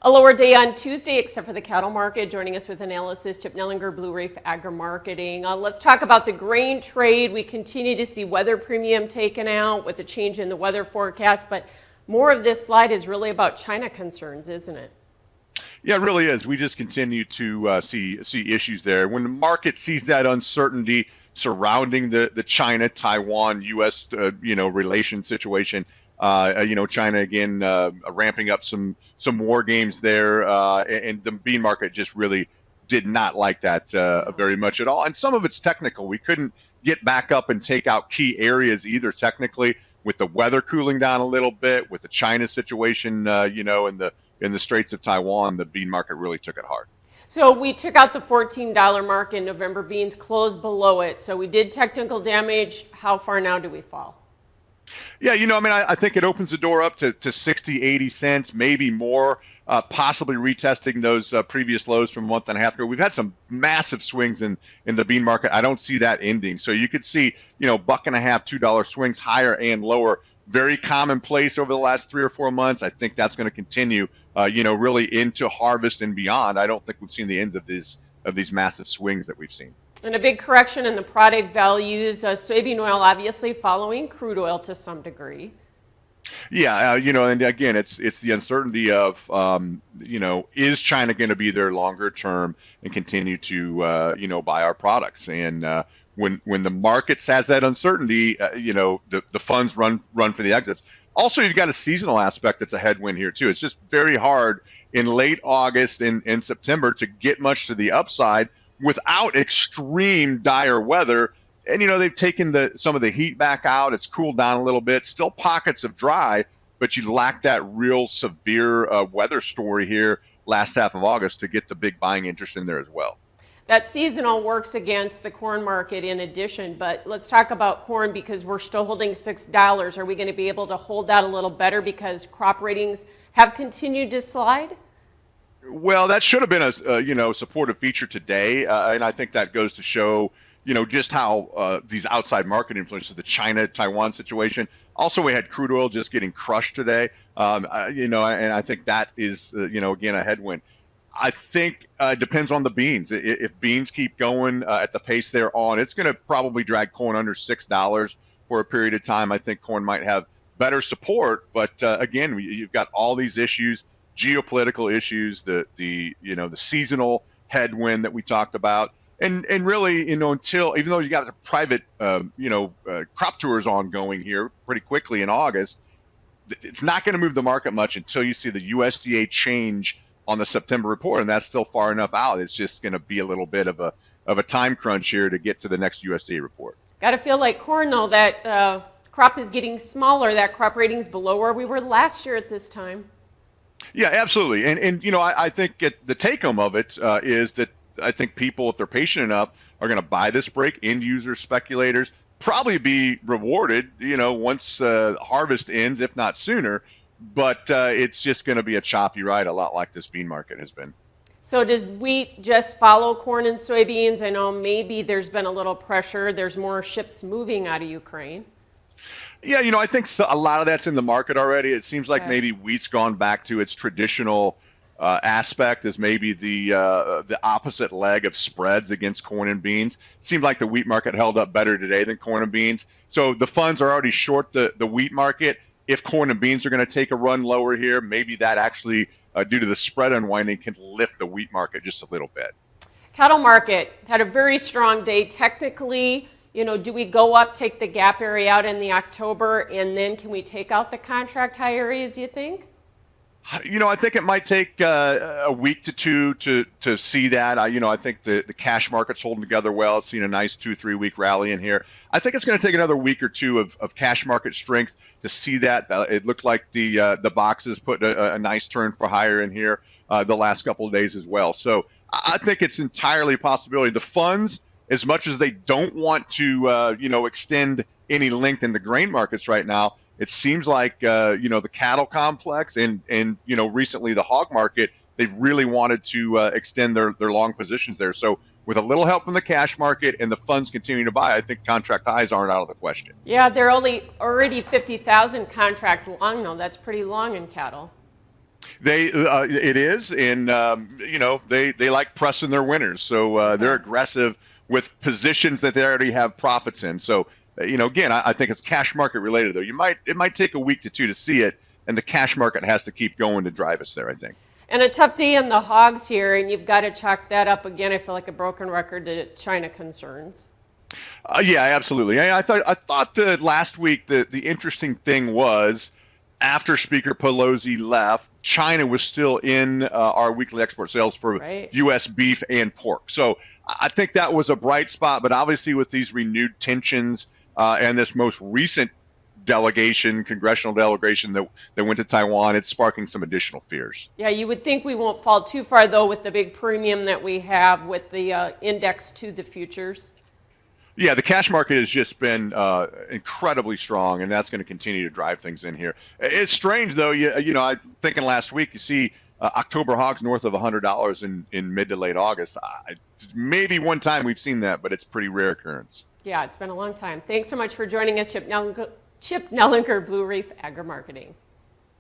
A lower day on Tuesday, except for the cattle market. Joining us with analysis, Chip Nellinger, Blue Reef Agri-Marketing. Let's talk about the grain trade. We continue to see weather premium taken out with the change in the weather forecast, but more of this slide is really about China concerns, isn't it? Yeah, it really is. We just continue to see issues there. When the market sees that uncertainty surrounding the China, Taiwan, U.S. Relation situation, China again ramping up some war games there, and the bean market just really did not like that very much at all. And some of it's technical. We couldn't get back up and take out key areas either technically, with the weather cooling down a little bit, with the China situation, in the Straits of Taiwan. The bean market really took it hard. So we took out the $14 mark in November. Beans closed below it. So we did technical damage. How far now do we fall? Yeah, I think it opens the door up to 60, 80 cents, maybe more, possibly retesting those previous lows from a month and a half ago. We've had some massive swings in the bean market. I don't see that ending. So you could see, buck and a half, $2 swings higher and lower. Very commonplace over the last 3 or 4 months. I think that's going to continue, really into harvest and beyond. I don't think we've seen the ends of these massive swings that we've seen. And a big correction in the product values. Soybean oil obviously following crude oil to some degree. Yeah, and again, it's the uncertainty of, is China going to be there longer term and continue to, buy our products? And when the markets has that uncertainty, the funds run for the exits. Also, you've got a seasonal aspect that's a headwind here too. It's just very hard in late August and September to get much to the upside without extreme dire weather. And they've taken some of the heat back out. It's cooled down a little bit. Still pockets of dry, but you lack that real severe weather story here last half of August to get the big buying interest in there as well. That seasonal works against the corn market in addition, but let's talk about corn because we're still holding $6. Are we going to be able to hold that a little better because crop ratings have continued to slide? Well, that should have been a supportive feature today, and I think that goes to show just how these outside market influences, the China-Taiwan situation. Also, we had crude oil just getting crushed today, and I think that is again a headwind. I think it depends on the beans. If beans keep going at the pace they're on, it's going to probably drag corn under $6 for a period of time. I think corn might have better support, but again, you've got all these issues. Geopolitical issues, the seasonal headwind that we talked about, and really, until, even though you got the private crop tours ongoing here pretty quickly in August, it's not going to move the market much until you see the USDA change on the September report, and that's still far enough out. It's just going to be a little bit of a time crunch here to get to the next USDA report. Got to feel like corn though that crop is getting smaller. That crop rating's below where we were last year at this time. Yeah, absolutely. And I think the take-home of it is that I think people, if they're patient enough, are going to buy this break. End users, speculators, probably be rewarded, once harvest ends, if not sooner. But it's just going to be a choppy ride, a lot like this bean market has been. So does wheat just follow corn and soybeans? I know maybe there's been a little pressure. There's more ships moving out of Ukraine. Yeah, I think a lot of that's in the market already. It seems like maybe wheat's gone back to its traditional aspect as maybe the opposite leg of spreads against corn and beans. It seemed like the wheat market held up better today than corn and beans. So the funds are already short the wheat market. If corn and beans are going to take a run lower here, maybe that actually, due to the spread unwinding, can lift the wheat market just a little bit. Cattle market had a very strong day. Technically, do we go up, take the gap area out in the October, and then can we take out the contract high areas, you think? I think it might take a week to two to see that. I think the cash market's holding together well. It's seen a nice 2-3 week rally in here. I think it's going to take another week or two of cash market strength to see that. It looked like the boxes put a nice turn for higher in here the last couple of days as well. So I think it's entirely a possibility. The funds, as much as they don't want to, extend any length in the grain markets right now, it seems like, the cattle complex and recently the hog market, they really wanted to extend their long positions there. So with a little help from the cash market and the funds continuing to buy, I think contract highs aren't out of the question. Yeah, they're already 50,000 contracts long, though. That's pretty long in cattle. It is, and they like pressing their winners, so they're aggressive with positions that they already have profits in. So again, I think it's cash market related though. It might take a week to two to see it, and the cash market has to keep going to drive us there, I think. And a tough day in the hogs here, and you've got to chalk that up again. I feel like a broken record to China concerns. Yeah, absolutely. I thought that last week the interesting thing was after Speaker Pelosi left, China was still in our weekly export sales for Right. U.S. beef and pork. So I think that was a bright spot. But obviously, with these renewed tensions and this most recent congressional delegation that went to Taiwan, it's sparking some additional fears. Yeah, you would think we won't fall too far, though, with the big premium that we have with the index to the futures. Yeah, the cash market has just been incredibly strong, and that's going to continue to drive things in here. It's strange, though. I thinking last week, you see October hogs north of $100 in mid to late August. Maybe one time we've seen that, but it's pretty rare occurrence. Yeah, it's been a long time. Thanks so much for joining us, Chip Nellinger, Blue Reef Agri-Marketing.